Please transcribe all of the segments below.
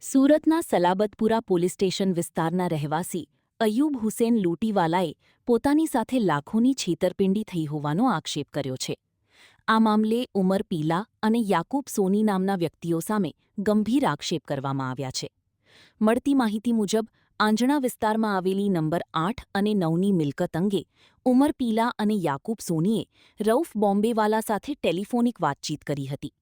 સુરતના Salabatpura police station વિસ્તારના રહેવાસી અય્યુબ હુસેન લૂંટીવાલાએ પોતાની સાથે લાખોની છેતરપિંડી થઈ હોવાનો આક્ષેપ કર્યો છે. આ મામલે ઉમર પીલા અને યાકૂબ સોની નામના વ્યક્તિઓ સામે ગંભીર આક્ષેપ કરવામાં આવ્યા છે. મળતી માહિતી મુજબ આંજણા વિસ્તારમાં આવેલી નંબર 8 અને 9ની મિલકત અંગે ઉમર પીલા અને યાકૂબ સોનીએ રઉફ બોમ્બેવાલા સાથે ટેલિફોનિક વાતચીત કરી હતી.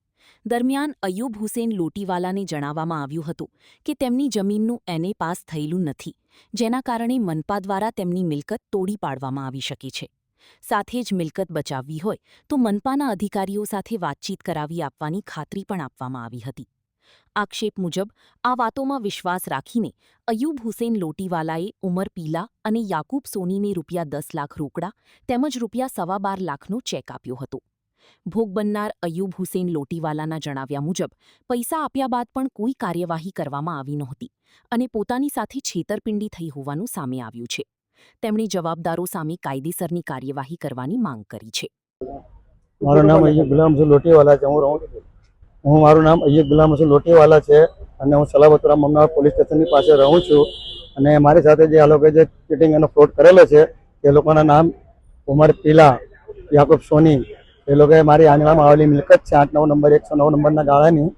દરમિયાન અય્યુબ હુસેન લૂંટીવાલાને જણાવવામાં આવ્યું હતું કે તેમની જમીનનું એને પાસ થયેલું નથી, જેના કારણે મનપા દ્વારા તેમની મિલકત તોડી પાડવામાં આવી શકે છે. સાથે જ મિલકત બચાવવી હોય તો મનપાના અધિકારીઓ સાથે વાતચીત કરાવી આપવાની ખાતરી પણ આપવામાં આવી હતી. આક્ષેપ મુજબ આ વાતોમાં વિશ્વાસ રાખીને અય્યુબ હુસેન લૂંટીવાલાએ ઉમર પીલા અને યાકૂબ સોનીને ₹10 લાખ રોકડા તેમજ ₹12.25 લાખનો ચેક આપ્યો હતો. ભોગ બનનાર અય્યુબ હુસેન લૂંટીવાલાના જણાવ્યા મુજબ પૈસા આપ્યા બાદ પણ કોઈ કાર્યવાહી કરવામાં આવી નહોતી અને પોતાની સાથે છેતરપિંડી થઈ હોવાનું સામે આવ્યું છે. તેમણે જવાબદારો સામે કાયદેસરની કાર્યવાહી કરવાની માંગ કરી છે. મારું નામ અય્યુબ ગુલામ હુસૈન લોટીવાલા છે. મારું નામ અય્યુબ ગુલામ હુસૈન લોટીવાલા છે અને હું સલાબતપુરા અમદાવાદ પોલીસ સ્ટેશનની પાસે રહું છું. અને મારી સાથે જે આ લોકોએ જે ચીટિંગ અને ફ્રોડ કરેલો છે એ લોકોના નામ ઉમર પીલા, યાકૂબ સોની. એ લોકોએ મારી આંગણામાં આવેલી મિલકત છે 8-9 નંબર 109 નંબરના ગાળાની,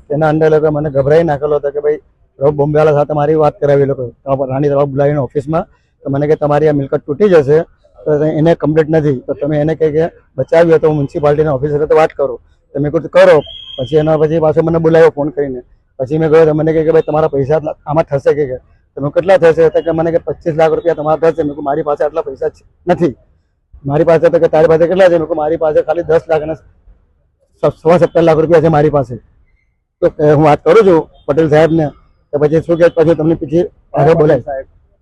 તેના અંદર એ લોકોએ મને ગભરાઈ નાખેલો હતો કે ભાઈ રઉફ બોમ્બેવાલા સાથે મારી વાત કરાવી. લોકો રાણી તળાવ બોલાવીને ઓફિસમાં તો મને કે તમારી આ મિલકત તૂટી જશે તો એને કમ્પ્લીટ નથી, તો તમે એને કહે કે બચાવી હોય તો હું મ્યુનિસિપાલિટીના ઓફિસર સાથે વાત કરું. તો મેં કીધું કરો. પછી એના પછી પાછો મને બોલાવ્યો ફોન કરીને. પછી મેં કહ્યું તો મને કહે કે ભાઈ તમારા પૈસા આમાં થશે કે તમે કેટલા થશે? તો કે મને કે 25 લાખ રૂપિયા તમારા થશે. મેં કહ્યું મારી પાસે આટલા પૈસા નથી મારી પાસે. તો કે તારી પાસે કેટલા છે? મેં કહ્યું મારી પાસે ખાલી 10 લાખ અને 17 લાખ રૂપિયા છે મારી પાસે. તો હું વાત કરું છું પટેલ સાહેબને. તો પછી શું કે પછી તમને પછી આગળ બોલાય.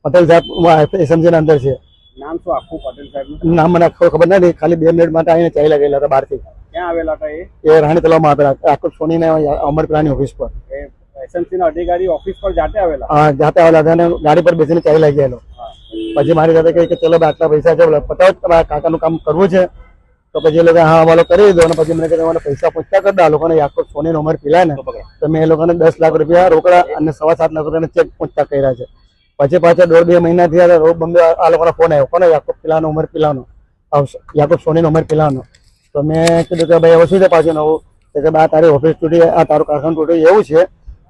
પટેલ સાહેબ એસએમસી ના અંદર છે. નામ શું આખું પટેલ સાહેબનું? નામ મને ખબર નથી, ખાલી 2 મિનિટ માટે આવીને ચાલ્યા ગયેલા હતા બહારથી. ક્યાં આવેલા હતા એ રાણી તળાવમાં આવેલા. યાકૂબ સોની ને અમર પીલાની ઓફિસ પર. એસએમસી ના અધિકારી ઓફિસ પર જાતે આવેલા? હા, જાતે આવેલા હતા અને ગાડી પર બેસીને ચાલ્યા ગયેલો. પછી મારી સાથે કહી કે ચલો આટલા પૈસા છે, પતાવો તમારા કાકાનું કામ કરવું છે. તો પછી એ લોકો હા હવાલો કરી દીધો અને પછી મને કહે મને પૈસા પહોંચતા કરી દો. આ લોકોને યાકૂબ સોની ઉમર પીલા ને તો મેં એ લોકોને 10 લાખ રૂપિયા રોકડા અને 7.25 લાખ રૂપિયાના ચેક પહોંચતા કર્યા છે. પછી પાછા 1.5-2 મહિના થયા રઉફ બોમ્બે આ લોકોનો ફોન આવ્યો. કોનો? યાકૂબ પીલાનો ઉમર પીલાનો, યાકૂબ સોનીનો ઉમર પીલાનો. તો મેં કીધું કે ભાઈ હવે શું છે પાછું નવું? કે આ તારી ઓફિસ તૂટી, આ તારું કારખાનું તૂટી એવું છે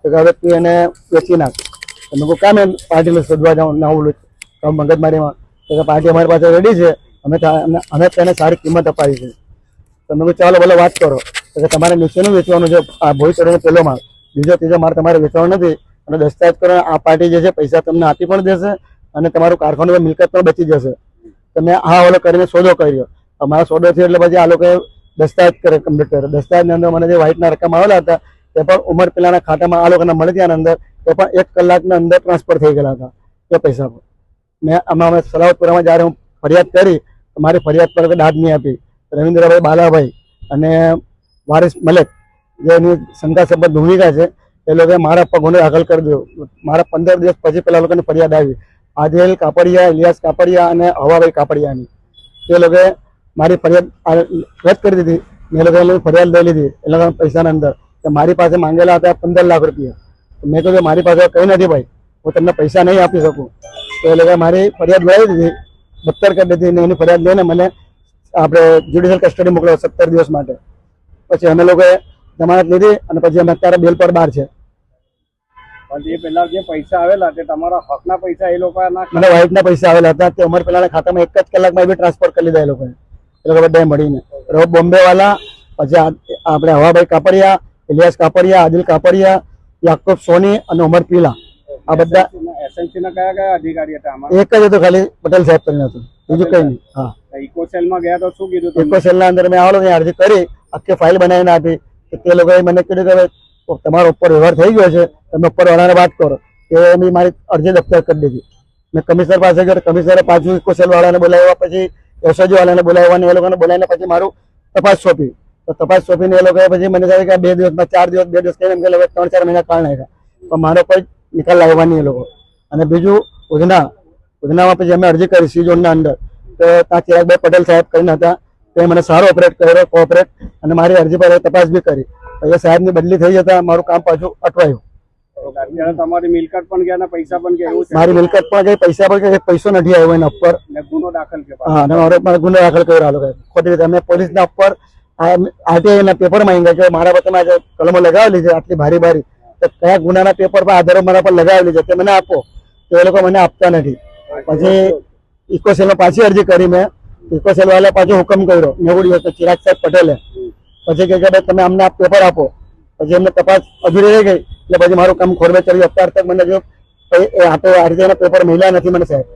કે હવે તું એને વેચી નાખ. તો મેં કહું કામ એમ પાર્ટીને શોધવા જાઉં ના ઓલું મગજમારીમાં? તો પાર્ટી અમારી પાસે રેડી છે, અમે તેને સારી કિંમત અપાવી છે. તો મેં કહું ચાલો ભલે વાત કરો. તો તમારે નીચેનું વેચવાનું છે, આ ભોઈ ચડીને પહેલો માળ, બીજો ત્રીજો માળ તમારે વેચવાનો નથી. અને દસ્તાવેજ કરો, આ પાર્ટી જે છે પૈસા તમને આપી પણ દેશે અને તમારું કારખાનું મિલકત પણ બચી જશે. તો મેં આ ઓલો કરીને સોદો કર્યો. અમારા સોદો થયો એટલે પછી આ લોકોએ દસ્તાવેજ કરે કમ્પ્લીટ કર્યો. દસ્તાવેજની અંદર મને જે વ્હાઇટના રકમ આવેલા હતા તે પણ ઉમર પીલાના ખાતામાં આ લોકોને મળી ત્યાં અંદર તે પણ 1 કલાકના અંદર ટ્રાન્સફર થઈ ગયેલા હતા એ પૈસા પર. મેં અમે સલાવતપુરામાં જ્યારે હું ફરિયાદ કરી તો મારી ફરિયાદ પર દાદ નહીં આપી. રવિન્દ્રભાઈ બાલાભાઈ અને વારિસ મલેક જેની શંકાસ્પદ ભૂમિકા છે એ લોકોએ મારા પર ગુનો દાખલ કરી દીધો. મારા 15 દિવસ પછી પેલા લોકોની ફરિયાદ આવી, આદિલ કાપડિયા, ઇલિયાસ કાપડિયા અને હવાભાઈ કાપડિયાની. એ લોકોએ મારી ફરિયાદ રદ કરી દીધી. મેં એ લોકોએ ફરિયાદ લઈ લીધી એ લોકોના પૈસાના અંદર. મારી પાસે માંગેલા હતા 15 લાખ રૂપિયા. મેં કહ્યું મારી પાસે કંઈ નથી ભાઈ, હું તમને પૈસા નહીં આપી શકું. તો એ લોકોએ મારી ફરિયાદ લઈ દીધી, બદતર કરી દીધી ને એની ફરિયાદ લઈને મને આપણે જ્યુડિશિયલ કસ્ટડી મોકલ્યો 17 દિવસ માટે. પછી અમે લોકોએ જમાનત લીધી અને પછી અમે અત્યારે બેલ પર બહાર છે. પણ એ પહેલા જે પૈસા આવેલા તે તમારા હકના પૈસા એ લોકો મને વ્હાઇટના પૈસા આવેલા હતા તે ઉમર પીલાના ખાતામાં 1 જ કલાકમાં બી ટ્રાન્સફર કરી લીધા એ લોકોએ. એ લોકો બધાએ મળીને રઉફ બોમ્બેવાલા, પછી આપણે હવાભાઈ કાપડિયા, ઇલિયાસ કાપડિયા, આદિલ કાપડિયા, યાકૂબ સોની અને ઉમર પીલા, આ બધા. એસએમસી ના કયા અધિકારી હતા આમાં? એક જ હતું ખાલી, પટેલ સાહેબ કરીને હતું, બીજું કઈ નહીં. હા, ઇકોસેલમાં ગયા તો શું કીધું? ઇકોસેલના અંદર મેં આવેલો અરજી કરી, આખી ફાઇલ બનાવીને આપી. તે લોકોએ મને કીધું કે તમારો ઉપર વ્યવહાર થઈ ગયો છે, તમે ઉપરવાળાને વાત કરો. એ મેં મારી અરજી દફતર કરી દીધી. મેં કમિશનર પાસે ગયો, કમિશનરે પાછું ઇકોસેલ વાળાને બોલાવ્યા, પછી એસઓજી વાળાને બોલાવ્યા અને એ લોકોને બોલાવીને પછી મારું તપાસ સોંપી. તો તપાસ સોંપીને એ લોકોએ પછી મને કહે કે 2 દિવસમાં 4 દિવસ 2 દિવસ કહીને એમ કે 3-4 મહિના કાળ નાખ્યા. પણ મારો કોઈ નિકાલ લાવવા નહીં એ લોકો. અને બીજું ઉધનામાં પછી અમે અરજી કરી સી ઝોનના અંદર. તો ત્યાં ચિરાગભાઈ પટેલ સાહેબ કરીને હતા, તે મને સારો ઓપરેટ કર્યો, કોઓપરેટ, અને મારી અરજી પર તપાસ બી કરી. એ સાહેબની બદલી થઈ જતા મારું કામ પાછું અટવાયું. અત્યારે તમારી મિલકત પણ ગયા ને પૈસા પણ ગયા એવું છે મારી મિલકત પણ ગઈ, પૈસા પણ ગઈ, પૈસો નથી આવ્યો એના ઉપર. ને ગુનો દાખલ છે હા, અને મારો પણ ગુનો દાખલ કર્યો આ લોકોએ ખોટી રીતે. અમે પોલીસના ઉપર આરટીઆઈ ના પેપર માંગ્યા કે મારા પર તમે આજે કલમો લગાવેલી છે આટલી ભારી ભારી, તો કયા ગુનાના પેપર પર આધારો મારા પર લગાવેલી છે તે મને આપો. તો એ લોકો મને આપતા નથી. પછી ઇકોસેલમાં પાછી અરજી કરી મેં. ઇકોસેલ વાળા પાછો હુકમ કર્યો 90 દિવસ, ચિરાગ સાહેબ પટેલે. પછી કે ભાઈ તમે અમને આ પેપર આપો. પછી એમને તપાસ અધૂરી રહી ગઈ એટલે પછી મારું કામ ખોરવે ચડ્યું. અત્યાર તક મને જો આ તો આરટીઆઈ ના પેપર મળ્યા નથી મને સાહેબ.